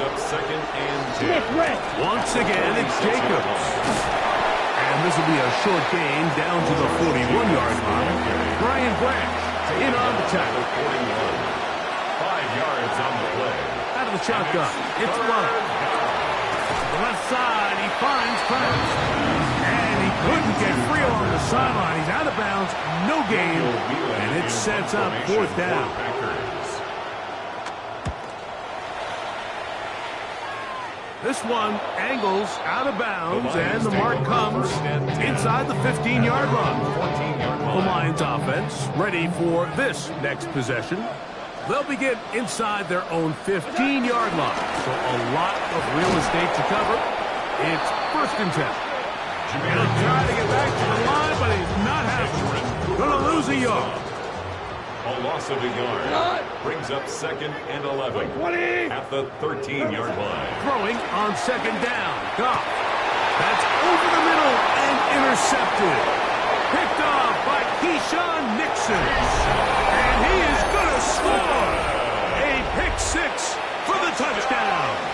up second and 10. Once again, it's Jacobs. And this will be a short gain down to the 41-yard line. Brian Branch in on the tackle. 5 yards on the play. Out of the shotgun, it's Love. The left side, he finds Krabs. And he couldn't get free along the sideline. He's out of bounds, no gain, and it sets up fourth down. This one angles out of bounds, and the mark comes inside the 15-yard line. The Lions offense ready for this next possession. They'll begin inside their own 15-yard line, so a lot of real estate to cover. It's 1st and 10. He'll try to get back to the line, but he's not happening. Gonna lose a yard. A loss of a yard brings up second and 11 at the 13-yard line. Throwing on 2nd down. Goff. That's over the middle and intercepted. Picked off by Keyshawn Nixon. And he is going to score. A pick 6 for the touchdown.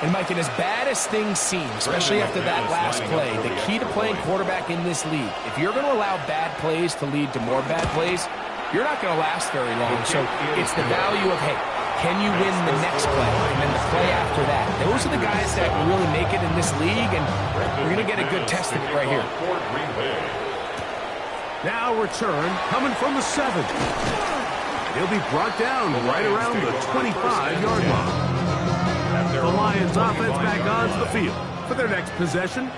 And, Mike, and as bad as things seem, especially after that last play, the key to playing quarterback in this league, if you're going to allow bad plays to lead to more bad plays, you're not going to last very long. So it's the value of, hey, can you win the next play and then the play after that? Those are the guys that really make it in this league, and we're going to get a good test of it right here. Now return coming from the 7. He'll be brought down right around the 25-yard line. The Lions offense back onto the field for their next possession.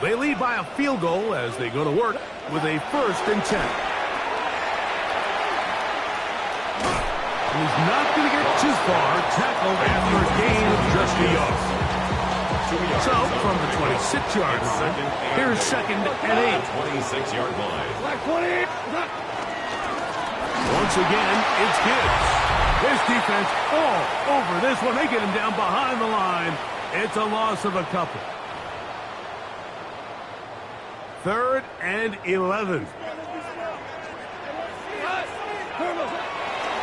They lead by a field goal as they go to work with a 1st and 10. He's not going to get too far. Tackled after a gain of just a yard. So from the 26-yard line, here's 2nd and 8. 26-yard line. Once again, it's Gibbs. His defense all over this one. They get him down behind the line. It's a loss of a couple. 3rd and 11.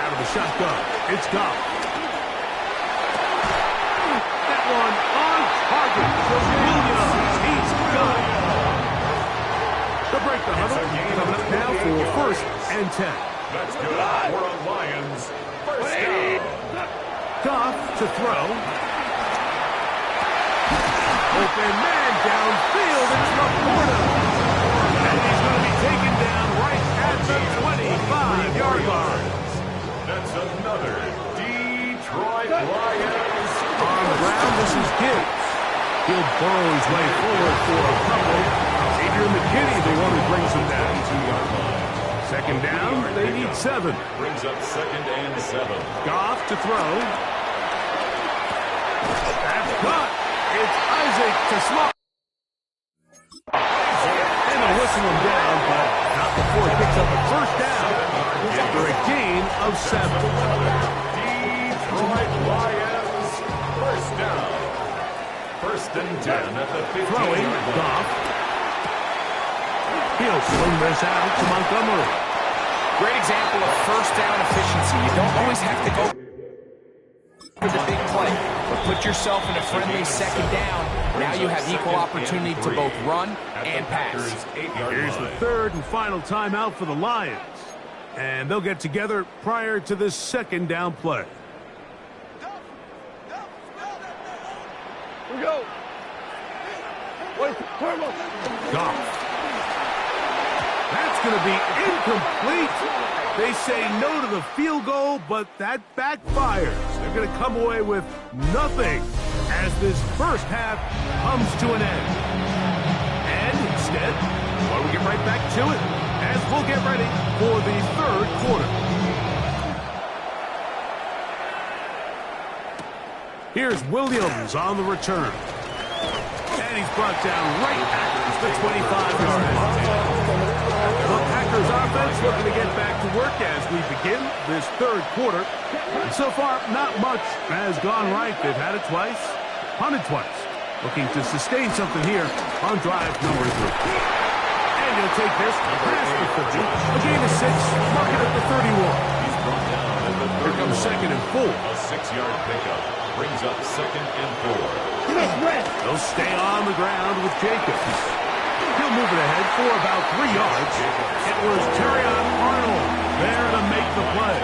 Out of the shotgun, it's Goff. That one on target for Williams. He's got it. They'll break the huddle. Coming up now for 1st and 10. That's good for a Lions. First down. Goff to throw. Open man downfield. It's Laporta. And he's going to be taken down right at the 25-yard line. That's another Detroit Lions. On the ground, this is Gibbs. He'll burrow his way forward for a couple. Adrian McKinney, the one who brings him down. 2-yard line. 2nd down, they need 7. Brings up 2nd and 7. Goff to throw. That's caught. It's Isaac to Small. And they'll whistle him down, but not before he picks up a 1st down after a gain of 7. Detroit Lions, 1st down. 1st and 10 at the 15. Throwing, Goff. He'll swing this out to Montgomery. Great example of 1st down efficiency. You don't always have to go for the big play, but put yourself in a friendly 2nd down. Now you have equal opportunity to both run and pass. Here's the 3rd and final timeout for the Lions. And they'll get together prior to this 2nd down play. We go. Goff. That's going to be incomplete. They say no to the field goal, but that backfires. They're going to come away with nothing as this first half comes to an end. And instead, why don't we get right back to it as we'll get ready for the 3rd quarter. Here's Williams on the return. And he's brought down right at the 25-yard line. The Packers offense looking to get back to work as we begin this 3rd quarter. And so far, not much has gone right. They've had it twice, punted twice. Looking to sustain something here on drive number 3. And he'll take this past the 50. A gain of 6, marking at the 31. Here comes second and 4. A 6-yard pickup brings up second and 4. They'll stay on the ground with Jacobs. He'll move it ahead for about 3 yards. It was Terrion Arnold there to make the play.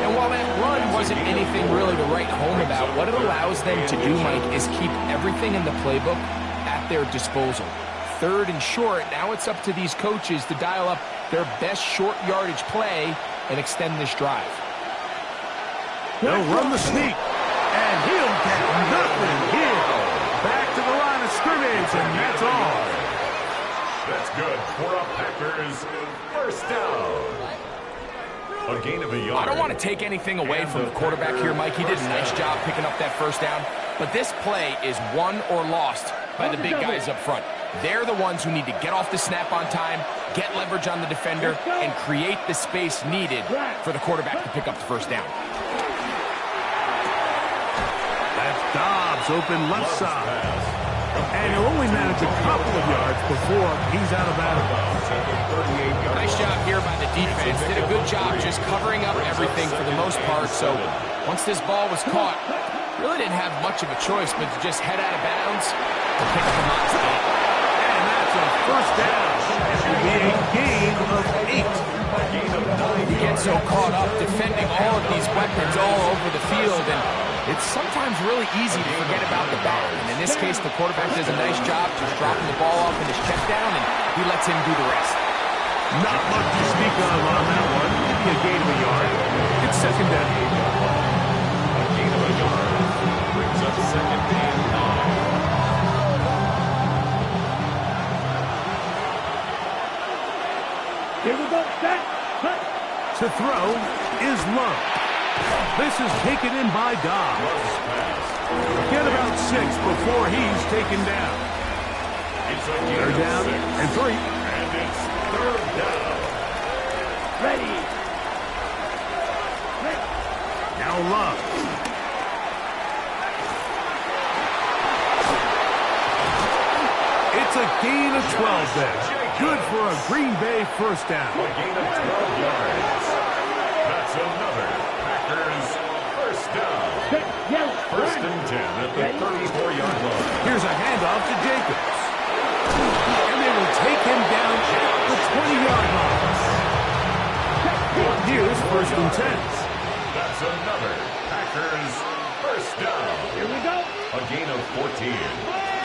And while that run wasn't anything really to write home about, what it allows them to do, Mike, is keep everything in the playbook at their disposal. Third and short, now it's up to these coaches to dial up their best short yardage play and extend this drive. They'll run the sneak, and he'll get nothing here. Back to the line of scrimmage, and that's all. That's good for a Packers first down. A gain of a yard. I don't want to take anything away from the quarterback here, Mike. He did a nice job picking up that first down. But this play is won or lost by the big guys up front. They're the ones who need to get off the snap on time, get leverage on the defender, and create the space needed for the quarterback to pick up the first down. That's Dobbs open left side. And he'll only manage a couple of yards before he's out of bounds. Nice job here by the defense. Did a good job just covering up everything for the most part. So once this ball was caught, really didn't have much of a choice but to just head out of bounds and pick up the monster. And that's a first down. It will be a gain of 8. You get so caught up defending all of these weapons all over the field, and it's sometimes really easy to forget about the back. And in this case, the quarterback does a nice job just dropping the ball off in his check down, and he lets him do the rest. Not much to speak of on that one. Maybe a gain of a yard. It's second down. A gain of a yard brings up second and 9. Here we go. To throw is Love. This is taken in by Dobbs. Get about 6 before he's taken down. They're down and 3. And it's third down. Ready. Now Love. It's a gain of 12 there. Good for a Green Bay first down. A gain of 12 yards. That's another Packers first down. First and 10 at the 34-yard line. Here's a handoff to Jacobs. And they will take him down at the 20-yard line. Here's first and 10. That's another Packers first down. Here we go. A gain of 14.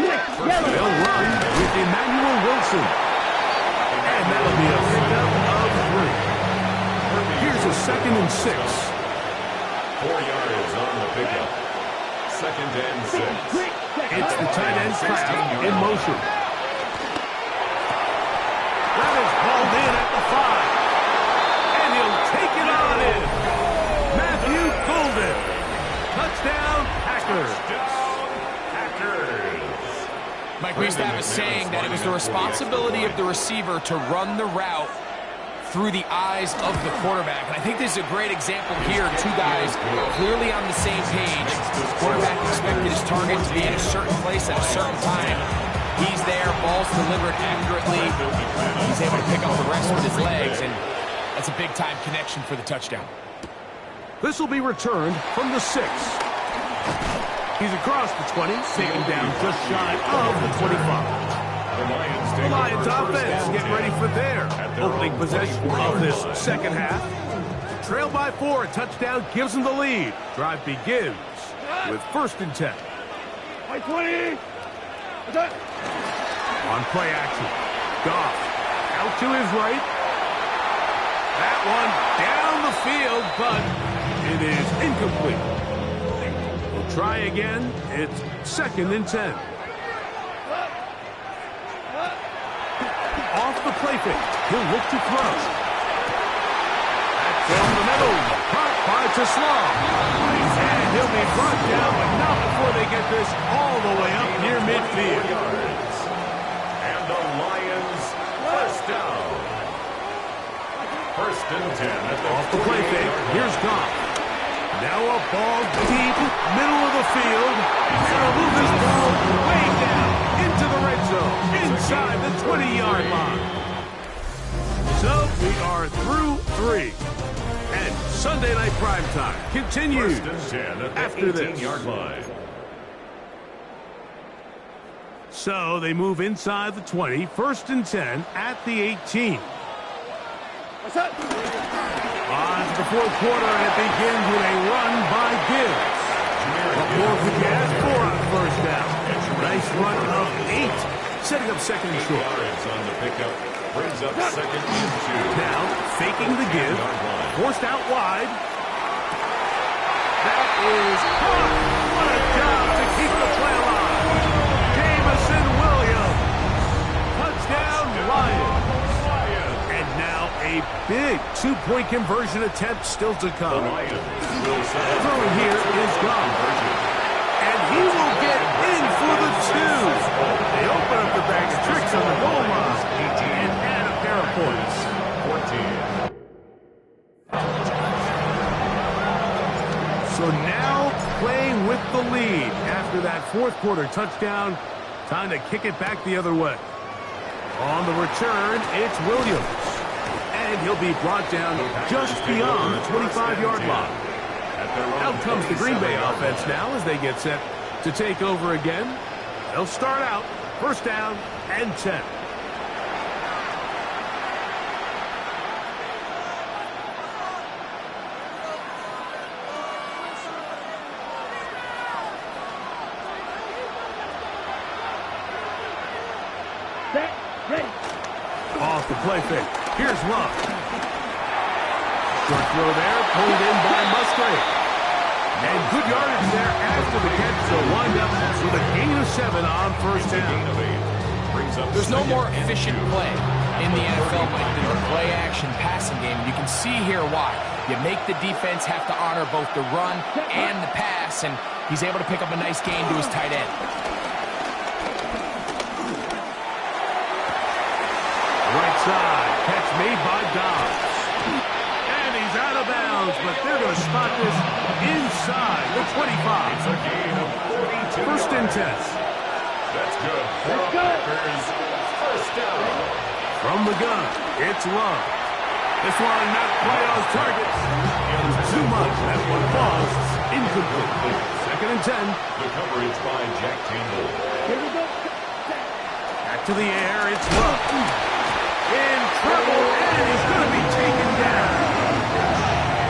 They'll run with Emmanuel Wilson. And that'll be a pickup of 3. Here's a second and 6. 4 yards on the pickup. Second and 6. It's the tight end Kraft in motion. That is hauled in at the 5. And he'll take it on in. Matthew Golden. Touchdown, Packers. Mike, we used to have a saying that it was the responsibility of the receiver to run the route through the eyes of the quarterback. And I think this is a great example here. Two guys clearly on the same page. The quarterback expected his target to be in a certain place at a certain time. He's there, ball's delivered accurately. He's able to pick up the rest with his legs, and that's a big-time connection for the touchdown. This will be returned from the 6. He's across the 20, taken down just shy of the 25. The Lions offense getting ready for their opening possession of this second half. Trail by 4, a touchdown gives them the lead. Drive begins with first and 10. By 20. On play action, Goff out to his right. That one down the field, but it is incomplete. We'll try again. It's second and 10. Off the play fake. He'll look to throw. That's down the middle. Caught by Teslam. And he'll be brought down, but not before they get this all the way up near midfield. And the Lions first down. First and 10 at the Off the play fake. Here's Goff. Now a ball deep, middle of the field. And he'll move this ball way down into the red zone, inside the 20-yard line. So we are through 3. And Sunday Night Primetime continues First and 10 at the after this. 18-yard line. So they move inside the 20. First and 10 at the 18. On to the fourth quarter, and it begins with a run by Gibbs. What more could you ask for on first down? Nice run of 8, setting up second and short. On the pickup, brings up second and 2. Now, faking the give, forced out wide. That is caught. What a job to keep the play alive. Jamison Williams. Touchdown, Lions. And now a big two-point conversion attempt still to come. Throwing here is gone. And he will get in for the 2. They open up the bag of tricks on the goal line and add a pair of points. 14. So now playing with the lead after that fourth quarter touchdown. Time to kick it back the other way. On the return, it's Williams. And he'll be brought down just beyond the 25-yard line. Out comes the Green Bay offense now as they get set to take over again. They'll start out first down and 10. Off the play fake. Here's Love. Short throw there, pulled in by Musgrave. And good yardage there after the catch. So wind up with a gain of 7 on first down. There's no more efficient play in the NFL, Mike, than the play-action passing game. You can see here why. You make the defense have to honor both the run and the pass, and he's able to pick up a nice gain to his tight end. Right side, catch made by Dobbs. And he's out of bounds, but they're going to spot this inside the 25. It's a gain of 42. First and 10. That's good. Packers, first down. From the gun, it's Love. This one not quite on target. Too much. That one falls incomplete. Second and 10. The coverage by Jack Campbell. Back to the air, it's Love. In trouble, and he's going to be taken down.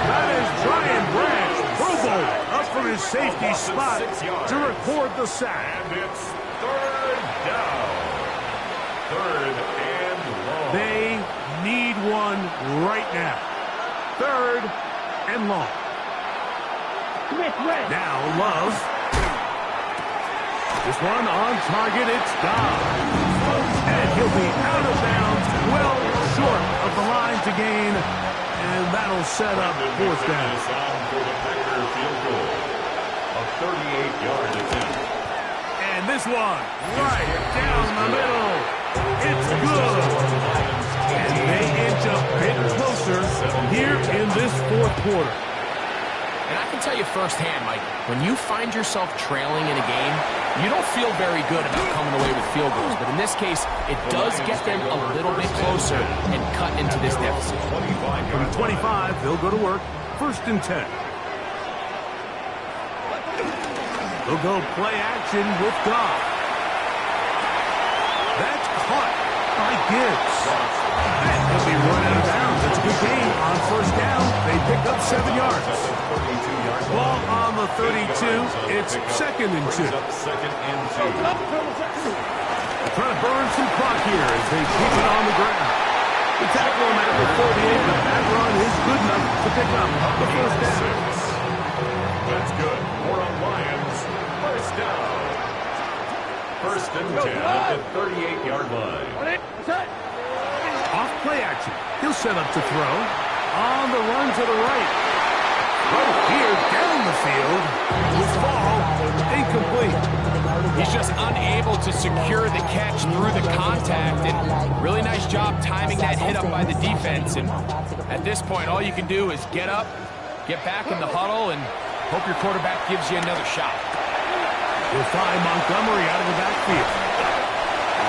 That is Brian Branch, Pro Bowl, up from his safety spot to record the sack. And it's third down. Third and long. They need one right now. Third and long. Now Love. This one on target, it's Dobbs. And he'll be out of bounds, well short of the line to gain. And that'll set up fourth down. For the Packer field goal. A 38-yard attempt. And this one, right down the middle. It's good. And they inch a bit closer here in this fourth quarter. And I can tell you firsthand, Mike, when you find yourself trailing in a game, you don't feel very good about coming away with field goals. But in this case, it does get them a little bit closer and cut into this deficit. From 25, they'll go to work. First and 10. They'll go play action with Goff. That's caught by Gibbs. And he'll be run out of bounds. It's a good gain on first down. They pick up 7 yards. Ball on the 32. It's second and 2. Second and 2. Trying to burn some clock here as they keep it on the ground. The tackle him at the 48, but that run is good enough to pick up the first down. That's good. For a Lions, first down. First and 10 at the 38-yard line. Off play action. He'll set up to throw. On the run to the right. Right here down the field. This ball incomplete. He's just unable to secure the catch through the contact, and really nice job timing that hit up by the defense. And at this point, all you can do is get up, get back in the huddle, and hope your quarterback gives you another shot. We'll find Montgomery out of the backfield.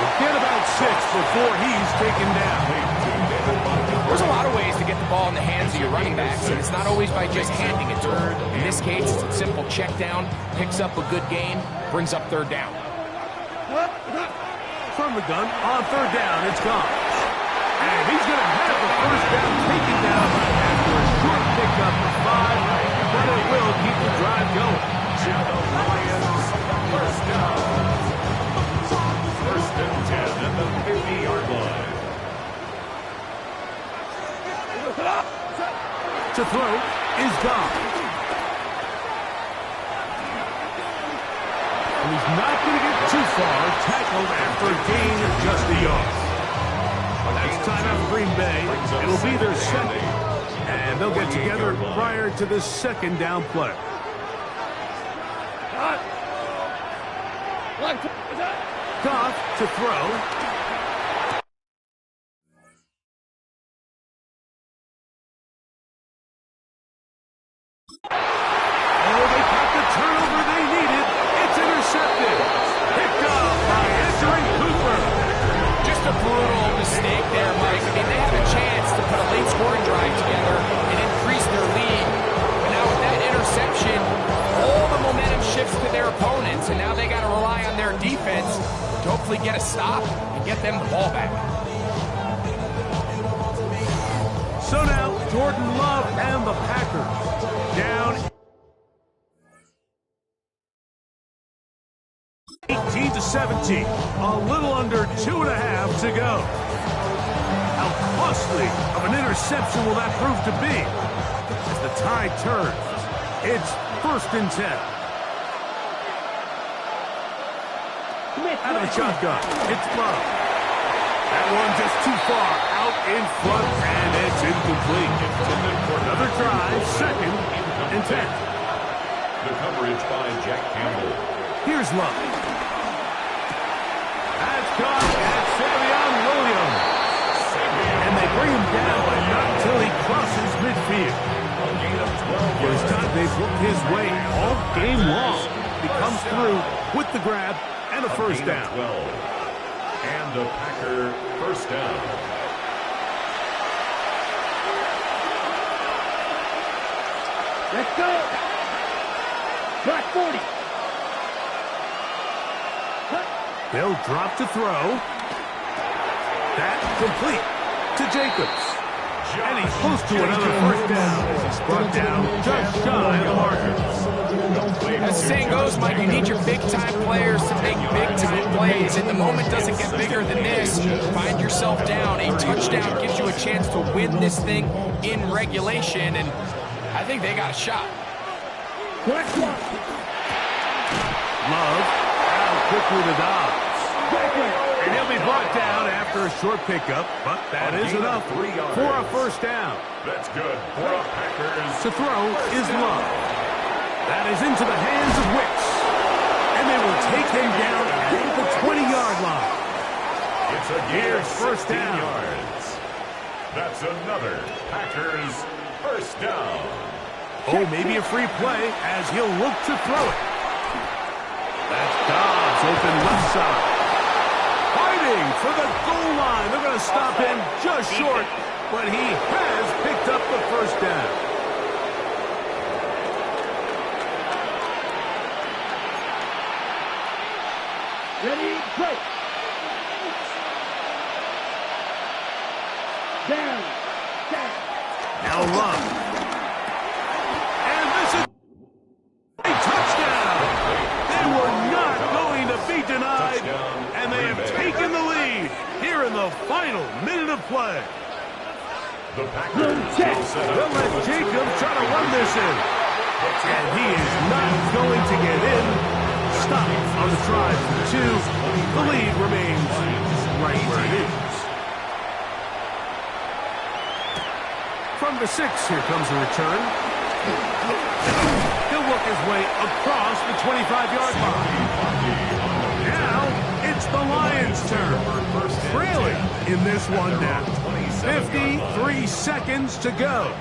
We'll get about 6 before he's taken down. There's a lot of ways to get the ball in the hands of your running backs, and it's not always by just handing it to them. In this case, it's a simple check down, picks up a good gain, brings up third down. From the gun, on third down, it's gone. And he's going to have the first down taken down after a short pickup for 5, but it will keep the drive going. The Lions, first down. First and 10 at the 50-yard line. To throw is gone. And he's not going to get too far, tackled after a gain of just a yard. That's timeout for Green Bay. It'll be their second. And they'll get together prior to the second down play. Goff to throw. Oh, they got the turnover they needed. It's intercepted. Picked off by Ezra Cooper. Just a brutal mistake there, Mike. I mean, they had a chance to put a late scoring drive together and increase their lead. But now with that interception, all the momentum shifts to their opponents, and now they got to rely on their defense to hopefully get a stop and get them the ball back. So now, Jordan Love and the Packers down 18-17. A little under 2.5 to go. How costly of an interception will that prove to be? As the tide turns, it's first and 10. Out of the shotgun, it's Love. That one just too far out in front, and it's incomplete. Another try, second and 10. The coverage by Jack Campbell. Here's Love. That's caught at Savion Williams. And they bring him down, but not until he crosses midfield. First time they've worked his way all game long. He comes through with the grab and a first down. 12. And a Packer first down. Let's go. Track 40. They'll drop to throw. That complete to Jacobs. And he's close to another first down. He's brought down just shy of the marker. As the saying goes, Mike, you need your big-time players to make big-time plays, and the moment doesn't get bigger than this. Find yourself down. A touchdown gives you a chance to win this thing in regulation, and I think they got a shot. Love out quickly to Dobbs. And he'll be brought down after a short pickup, but that is enough for a first down. That's good for a Packers. To throw is Love. That is into the hands of Wicks. And they will take him down at the 20-yard line. It's a Here's first down. Yards. That's another Packers first down. Oh, maybe a free play as he'll look to throw it. That's Dobbs open left side. Fighting for the goal line. They're going to stop him just short, but he has picked up the first down. Ready, go. Down. Now Love. And this is a touchdown. They were not going to be denied, and they have taken the lead here in the final minute of play. The Packers They'll let Jacobs try to run this in. And he is not going to get in. Stop on the try for 2. The lead remains right where it is. From the 6, here comes a return. He'll work his way across the 25-yard line. Now, it's the Lions' turn. Trailing in this one now. 53 seconds to go.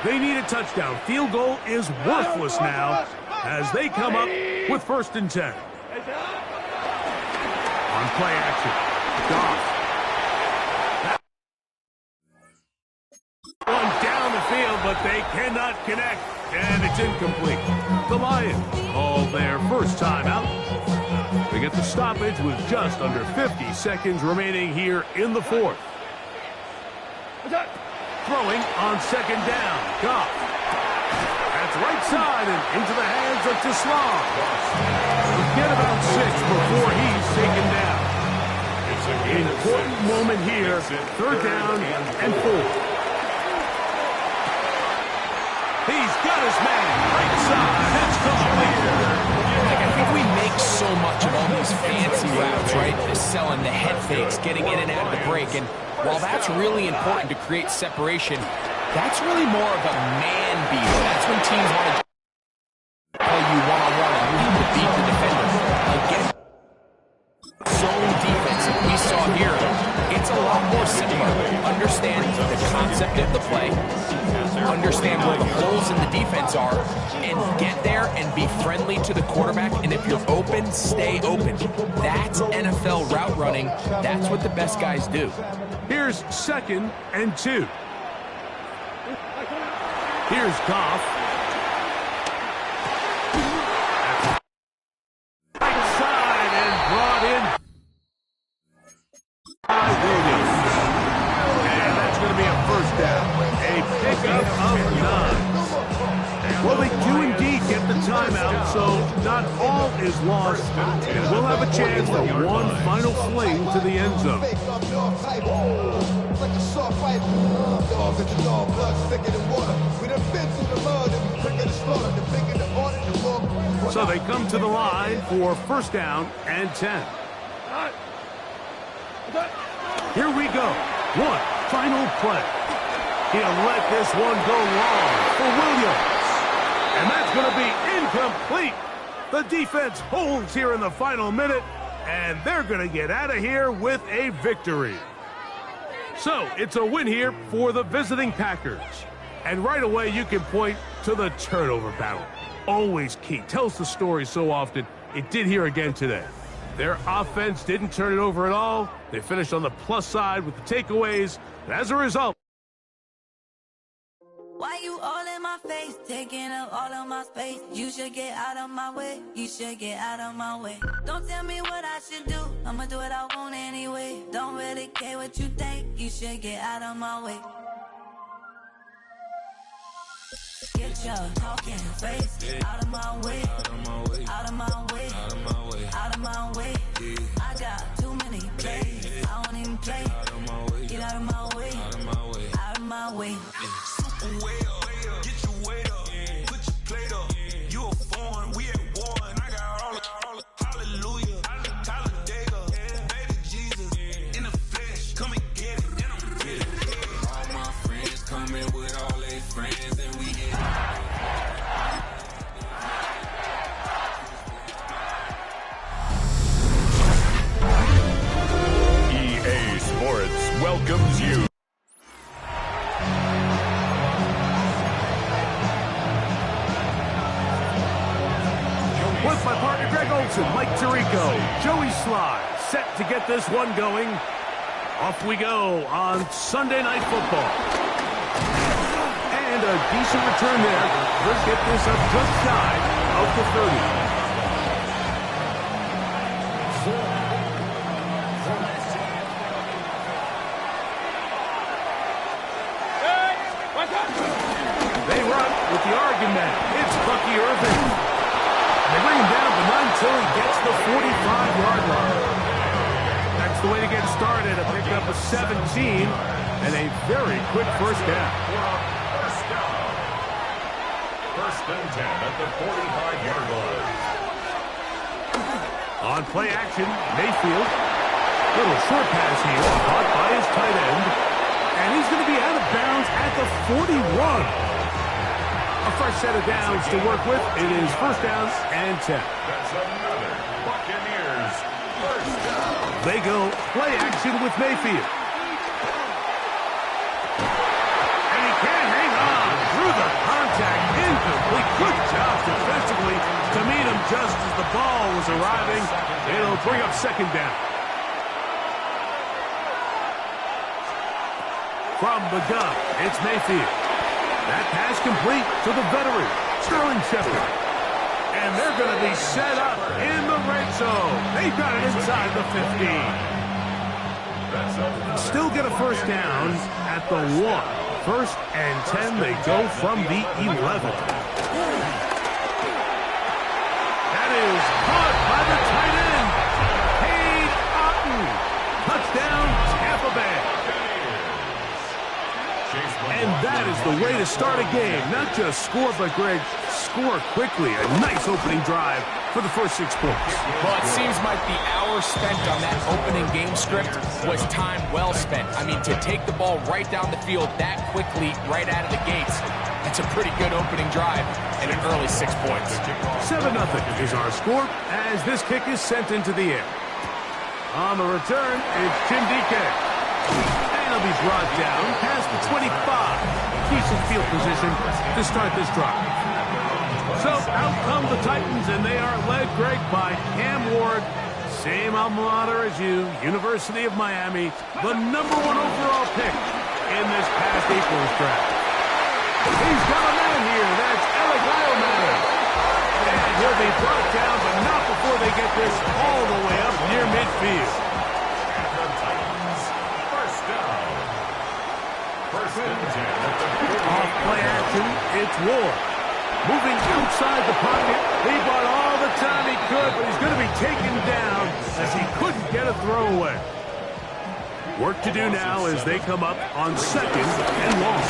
They need a touchdown. Field goal is worthless now as they come up with first and 10. On play action, Goff. They cannot connect, and it's incomplete. The Lions call their first timeout. They get the stoppage with just under 50 seconds remaining here in the fourth. Throwing on second down. Goff. That's right side and into the hands of Teslam. Get about 6 before he's taken down. Important moment here. Third down and 4. He's got his man. Right side. That's complete. I think we make so much of all these fancy routes, right? Just selling the head fakes, getting in and out of the break. And while that's really important to create separation, that's really more of a man beater. That's when teams want to play you one-on-one and you have to beat the defender. Again, zone defense that we saw here, it's a lot more similar. Understand the concept of the play, understand where the holes in the defense are, and get there and be friendly to the quarterback. And if you're open, stay open. That's NFL route running. That's what the best guys do. Here's 2nd and 2. Here's Goff. Right side and brought in by Williams. And that's going to be a first down. A pickup of 9. Well, they do indeed get the timeout, so not all is lost. And we'll have a chance for one final fling to the end zone. So they come to the line for first down and 10. Here we go. One final play. He'll let this one go long for Williams. And that's going to be incomplete. The defense holds here in the final minute, and they're going to get out of here with a victory. So it's a win here for the visiting Packers. And right away, you can point to the turnover battle. Always key. Tells the story so often. It did here again today. Their offense didn't turn it over at all. They finished on the plus side with the takeaways. And as a result, why you all in my face, taking up all of my space? You should get out of my way. You should get out of my way. Don't tell me what I should do. I'ma do what I want anyway. Don't really care what you think. You should get out of my way. Get your talking face out of my way. Out of my way. Out of my way. Out of my way. Out of my way. I got too many plays. I don't even play. Out of my way. Get out of my way. Out of my way. Out of my way. Way up, get your weight up, put your plate up. You a foreign, we at war, and I got all the hallelujah. Talladega, baby Jesus, in the flesh, come and get it, and I'm with it. All my friends coming with all their friends, and we get EA Sports welcomes you. with my partner Greg Olson, Mike Tirico, Joey Sly, set to get this one going. Off we go on Sunday Night Football. And a decent return there. Let's get this up just shy of the 30. They run with the argument. It's Bucky Irving. They bring him down to 9 until he gets the 45-yard line. That's the way to get started. A pickup of 17 and a very quick first down. First and 10 at the 45-yard line. On play action, Mayfield. Little short pass here, caught by his tight end. And he's going to be out of bounds at the 41. A fresh set of downs to work with. It is first down and 10. That's another Buccaneers first down. They go play action with Mayfield. And he can't hang on through the contact. Incomplete. Good job defensively to meet him just as the ball was arriving. It'll bring up second down. From the gun, it's Mayfield. That pass complete to the veteran, Sterling Shepard. And they're going to be set up in the red zone. They've got it inside the 15. Still get a first down at the 1. First and 10, they go from the 11. That is caught by the tight end, Cade Otton. Touchdown, Tampa Bay. And that is the way to start a game. Not just score, but, Greg, score quickly. A nice opening drive for the first 6 points. Well, it seems like the hour spent on that opening game script was time well spent. I mean, to take the ball right down the field that quickly, right out of the gates, that's a pretty good opening drive and an early 6 points. 7-0 is our score as this kick is sent into the air. On the return, it's Tim DK. And he'll be brought down past the 25. Decent field position to start this drive. So out come the Titans, and they are led, Greg, by Cam Ward. Same alma mater as you, University of Miami. The #1 overall pick in this past April's draft. He's got a man here. That's Madden. And he'll be brought down, but not before they get this all the way up near midfield. Off play action, it's Ward. Moving outside the pocket. He bought all the time he could, but he's going to be taken down as he couldn't get a throwaway. Work to do now as they come up on 2nd and long.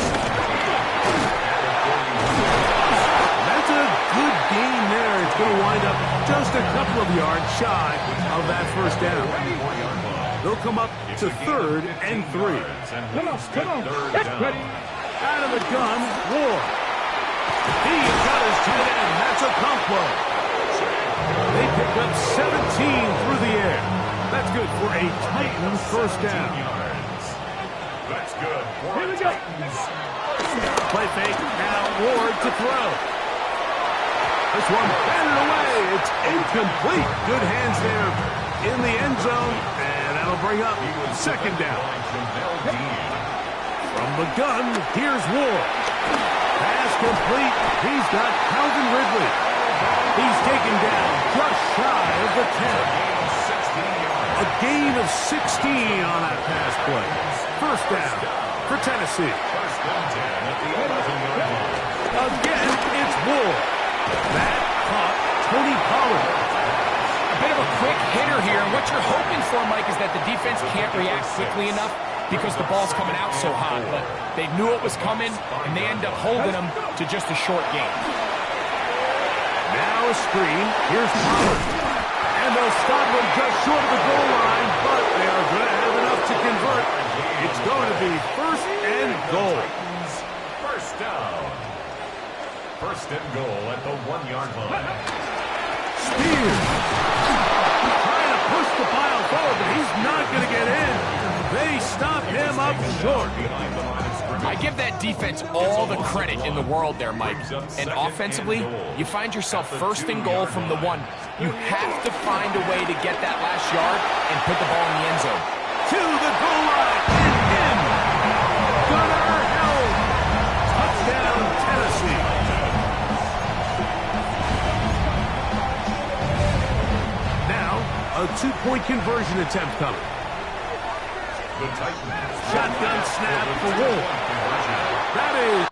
That's a good gain there. It's going to wind up just a couple of yards shy of that first down. They'll come up to 3rd and 3. Come on. That's ready. Out of the gun, Ward. He's got his tight end. That's a combo. They pick up 17 through the air. That's good for a Titans first down. That's good for Here we go. Play fake. Now Ward to throw. This one batted away. It's incomplete. Good hands there in the end zone. And that'll bring up 2nd down. From the gun, here's Ward. Pass complete. He's got Calvin Ridley. He's taken down just shy of the 10. A gain of 16 on that pass play. First down for Tennessee. Again, it's Ward. That caught Tony Pollard. A bit of a quick hitter here. And what you're hoping for, Mike, is that the defense can't react quickly enough because the ball's coming out so hot. But they knew it was coming, and they end up holding them to just a short game. Now a screen. Here's Pollard. And they'll stop him just short of the goal line, but they are going to have enough to convert. It's going to be 1st and goal. First down. 1st and goal at the 1-yard line. Spears. Trying to push the pile forward, but he's not going to get in. They stop him up short. I give that defense all the credit in the world there, Mike. And offensively, you find yourself 1st and goal from the 1. You have to find a way to get that last yard and put the ball in the end zone. To the goal line and in. Gunnar held. Touchdown, Tennessee. Now, a 2-point conversion attempt coming. The Titans. Shotgun snap for Wolf. That is.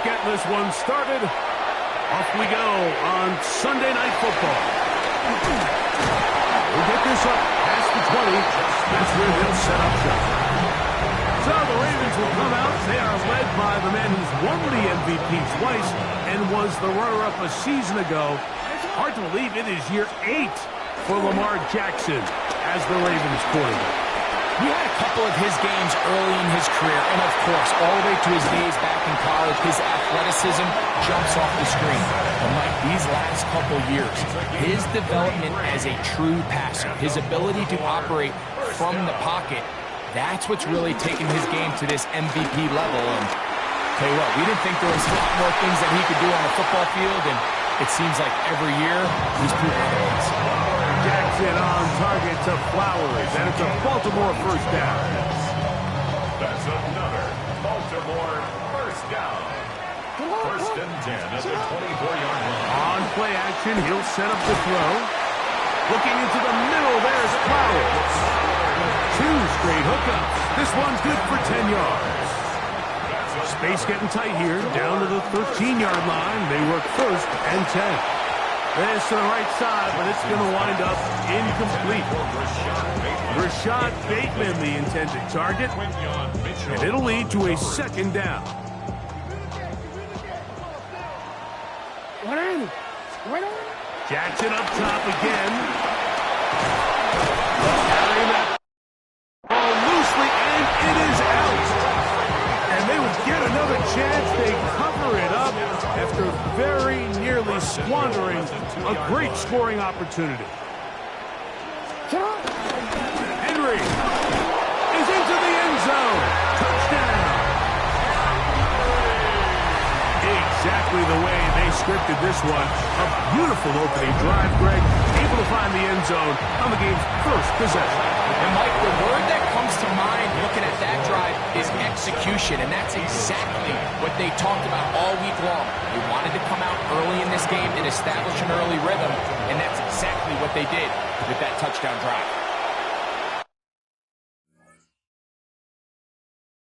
getting this one started. Off we go on Sunday Night Football. We'll get this up past the 20. That's where they'll set up shop. So the Ravens will come out. They are led by the man who's won the MVP twice and was the runner-up a season ago. Hard to believe it is year 8 for Lamar Jackson as the Ravens quarterback. We had a couple of his games early in his career, and of course, all the way to his days back in college, his athleticism jumps off the screen. But Mike, these last couple years, his development as a true passer, his ability to operate from the pocket, that's what's really taken his game to this MVP level. And tell you what, we didn't think there was a lot more things that he could do on a football field, and it seems like every year he's proven otherwise. Jackson on target to Flowers, and it's a Baltimore first down. That's another Baltimore first down. First and 10 at the 24-yard line. On play action, he'll set up the throw. Looking into the middle, there's Flowers. 2 straight hookups. This one's good for 10 yards. Space getting tight here, down to the 13-yard line. They work first and 10. This to the right side, but it's going to wind up incomplete. Rashad Bateman, the intended target, and it'll lead to a second down. Jackson up top again. Carrying that ball loosely, and it is out. And they would get another chance. They cover it up after very nearly squandering a great scoring opportunity. Henry is into the end zone. Touchdown. Exactly the way they scripted this one. A beautiful opening drive, Greg. Able to find the end zone on the game's first possession. And Mike, the word that comes to mind looking at that drive is execution, and that's exactly what they talked about all week long. They wanted to come out early in this game and establish an early rhythm, and that's exactly what they did with that touchdown drive.